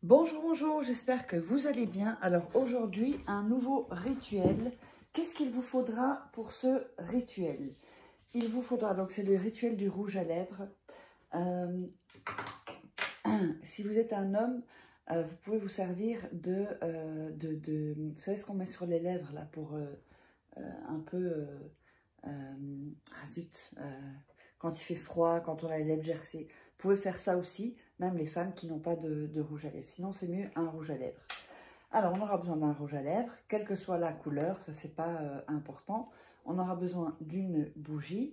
Bonjour, bonjour, j'espère que vous allez bien. Alors aujourd'hui, un nouveau rituel. Qu'est-ce qu'il vous faudra pour ce rituel? Il vous faudra, donc c'est le rituel du rouge à lèvres. Si vous êtes un homme, vous pouvez vous servir vous savez ce qu'on met sur les lèvres là pour un peu, quand il fait froid, quand on a les lèvres gercées. Vous pouvez faire ça aussi, même les femmes qui n'ont pas de rouge à lèvres. Sinon, c'est mieux un rouge à lèvres. Alors, on aura besoin d'un rouge à lèvres, quelle que soit la couleur, ça c'est pas important. On aura besoin d'une bougie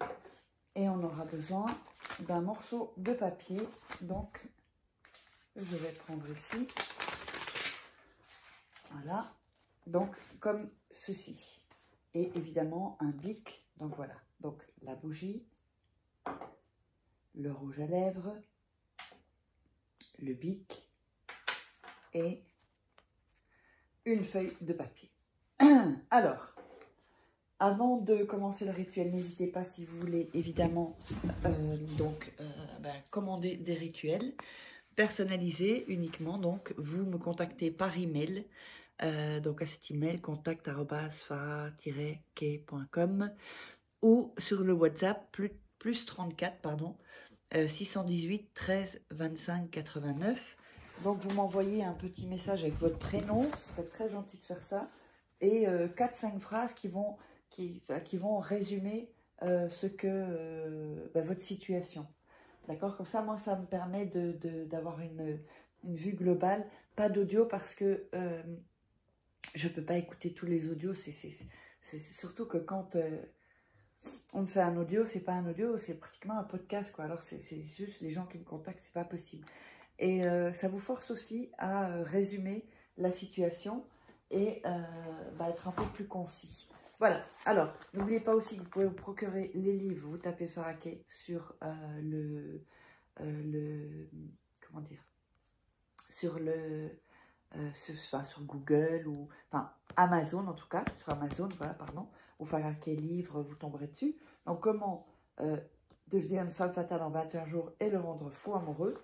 et on aura besoin d'un morceau de papier. Donc, je vais prendre ici. Voilà. Donc, comme ceci. Et évidemment, un bic. Donc, voilà. Donc, la bougie, le rouge à lèvres, le bic et une feuille de papier. Alors, avant de commencer le rituel, n'hésitez pas si vous voulez évidemment commander des rituels personnalisés uniquement. Donc, vous me contactez par email. Donc, à cet email, contact@farah-kay.com ou sur le WhatsApp plus 34, pardon, 618 13 25 89. Donc, vous m'envoyez un petit message avec votre prénom, ce serait très gentil de faire ça, et 4-5 phrases qui vont résumer votre situation. D'accord? Comme ça, moi, ça me permet d'avoir une vue globale. Pas d'audio parce que je ne peux pas écouter tous les audios. C'est surtout que quand on me fait un audio, c'est pas un audio, c'est pratiquement un podcast, quoi. Alors, c'est juste les gens qui me contactent, c'est pas possible. Et ça vous force aussi à résumer la situation et être un peu plus concis. Voilà. Alors, n'oubliez pas aussi que vous pouvez vous procurer les livres. Vous tapez Farah Kay sur sur Google ou Amazon en tout cas, sur Amazon, voilà, pardon, ou Farah Kay livre, vous tomberez dessus. Donc, comment devenir une femme fatale en 21 jours et le rendre fou amoureux.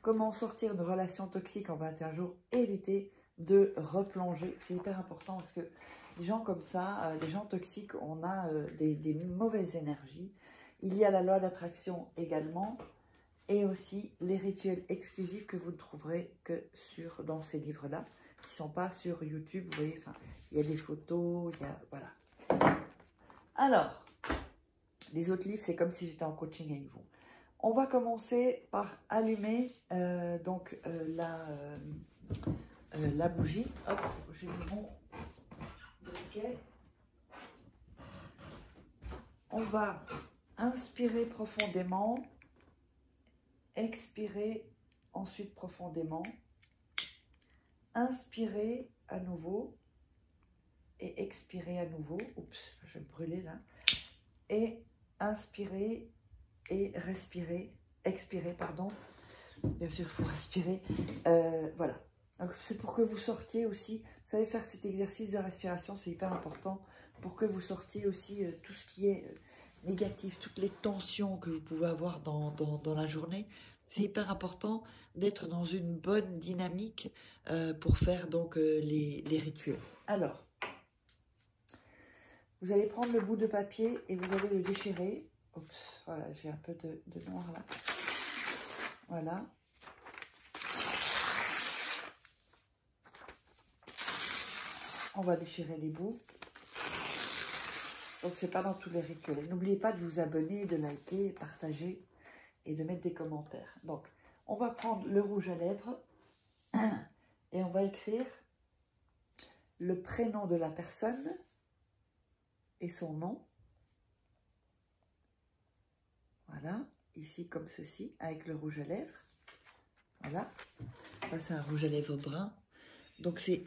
Comment sortir de relations toxiques en 21 jours, éviter de replonger. C'est hyper important parce que les gens comme ça, les gens toxiques, on a des mauvaises énergies. Il y a la loi d'attraction également et aussi les rituels exclusifs que vous ne trouverez que dans ces livres-là, qui ne sont pas sur YouTube. Vous voyez, il y a des photos, il y a, voilà. Alors, les autres livres, c'est comme si j'étais en coaching avec vous. On va commencer par allumer la bougie. Hop, j'ai mis mon briquet. On va inspirer profondément, expirer ensuite profondément, inspirer à nouveau et expirer à nouveau. Oups, je vais me brûler là. Et inspirer et respirer, expirer, pardon. Bien sûr, il faut respirer. Voilà. C'est pour que vous sortiez aussi. Vous savez, faire cet exercice de respiration, c'est hyper important pour que vous sortiez aussi tout ce qui est négatif, toutes les tensions que vous pouvez avoir dans la journée. C'est hyper important d'être dans une bonne dynamique pour faire donc les rituels. Alors, vous allez prendre le bout de papier et vous allez le déchirer. Oups, voilà, j'ai un peu de noir là. Voilà. On va déchirer les bouts. Donc, c'est pas dans tous les rituels. N'oubliez pas de vous abonner, de liker, partager et de mettre des commentaires. Donc, on va prendre le rouge à lèvres et on va écrire le prénom de la personne et son nom. Voilà, ici comme ceci, avec le rouge à lèvres. Voilà, ça c'est un rouge à lèvres brun. Donc c'est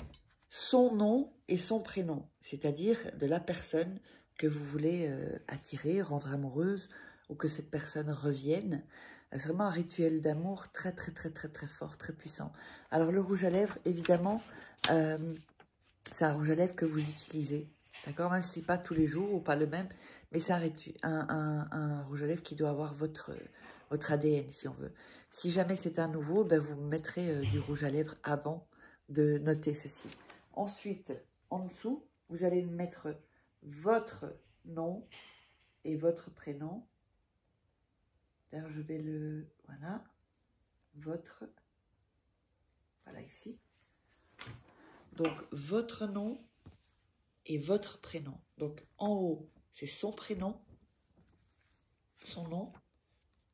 son nom et son prénom, c'est-à-dire de la personne que vous voulez attirer, rendre amoureuse ou que cette personne revienne. C'est vraiment un rituel d'amour très fort, très puissant. Alors le rouge à lèvres, évidemment, c'est un rouge à lèvres que vous utilisez. D'accord, même si ce n'est pas tous les jours ou pas le même, mais c'est un rouge à lèvres qui doit avoir votre votre ADN, si on veut. Si jamais c'est un nouveau, ben vous mettrez du rouge à lèvres avant de noter ceci. Ensuite, en dessous, vous allez mettre votre nom et votre prénom. D'ailleurs, je vais le... Voilà. Votre... Voilà, ici. Donc, votre nom et votre prénom. Donc, en haut, c'est son prénom, son nom.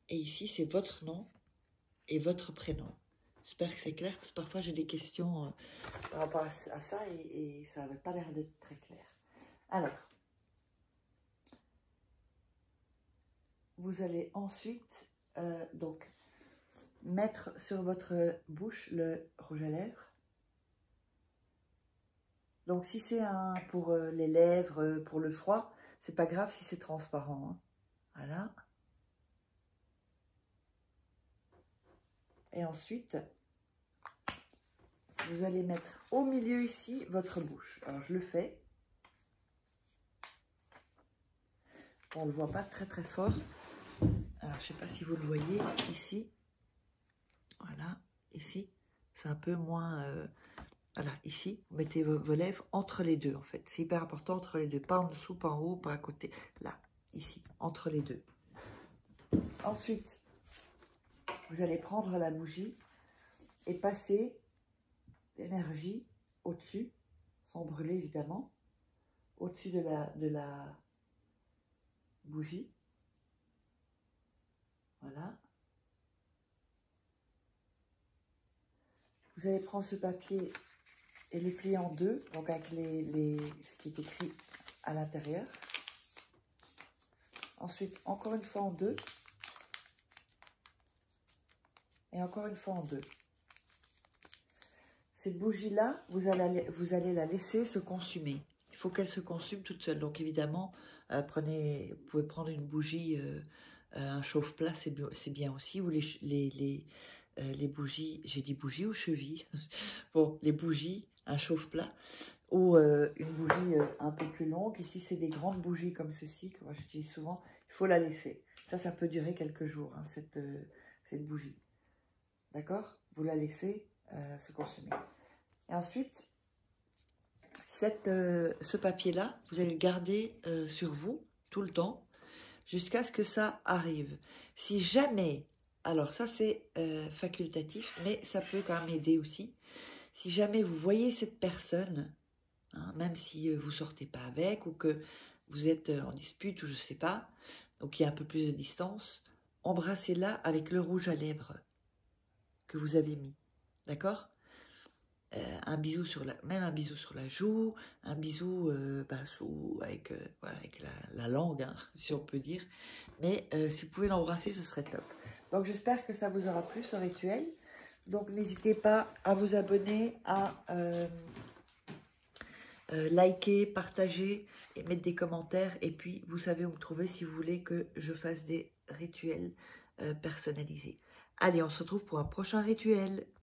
Et ici, c'est votre nom et votre prénom. J'espère que c'est clair, parce que parfois, j'ai des questions par rapport à ça et ça n'avait pas l'air d'être très clair. Alors, vous allez ensuite, donc, mettre sur votre bouche le rouge à lèvres. Donc, si c'est pour les lèvres, pour le froid, c'est pas grave si c'est transparent. Hein. Voilà. Et ensuite, vous allez mettre au milieu ici votre bouche. Alors, je le fais. On ne le voit pas très très fort. Alors, je ne sais pas si vous le voyez ici. Voilà, ici. C'est un peu moins... voilà, ici, vous mettez vos lèvres entre les deux, en fait. C'est hyper important, entre les deux. Pas en dessous, pas en haut, pas à côté. Là, ici, entre les deux. Ensuite, vous allez prendre la bougie et passer l'énergie au-dessus, sans brûler évidemment, au-dessus de la bougie. Voilà. Vous allez prendre ce papier et le plier en deux, donc avec ce qui est écrit à l'intérieur. Ensuite, encore une fois en deux. Et encore une fois en deux. Cette bougie-là, vous allez la laisser se consumer. Il faut qu'elle se consume toute seule. Donc évidemment, vous pouvez prendre une bougie, un chauffe-plat, c'est bien aussi. Ou les bougies, j'ai dit bougie ou cheville. Bon, les bougies, un chauffe-plat. Ou une bougie un peu plus longue. Ici, c'est des grandes bougies comme ceci, que moi j'utilise souvent. Il faut la laisser. Ça peut durer quelques jours, hein, cette bougie. D'accord? Vous la laissez se consumer. Et ensuite, ce papier-là, vous allez le garder sur vous tout le temps jusqu'à ce que ça arrive. Si jamais, alors ça c'est facultatif, mais ça peut quand même aider aussi. Si jamais vous voyez cette personne, hein, même si vous ne sortez pas avec ou que vous êtes en dispute ou je ne sais pas, donc il y a un peu plus de distance, embrassez-la avec le rouge à lèvres que vous avez mis, d'accord? Un bisou même un bisou sur la joue, un bisou avec la langue, hein, si on peut dire. Mais si vous pouvez l'embrasser, ce serait top. Donc j'espère que ça vous aura plu ce rituel. Donc n'hésitez pas à vous abonner, à liker, partager et mettre des commentaires. Et puis vous savez où me trouver si vous voulez que je fasse des rituels personnalisés. Allez, on se retrouve pour un prochain rituel.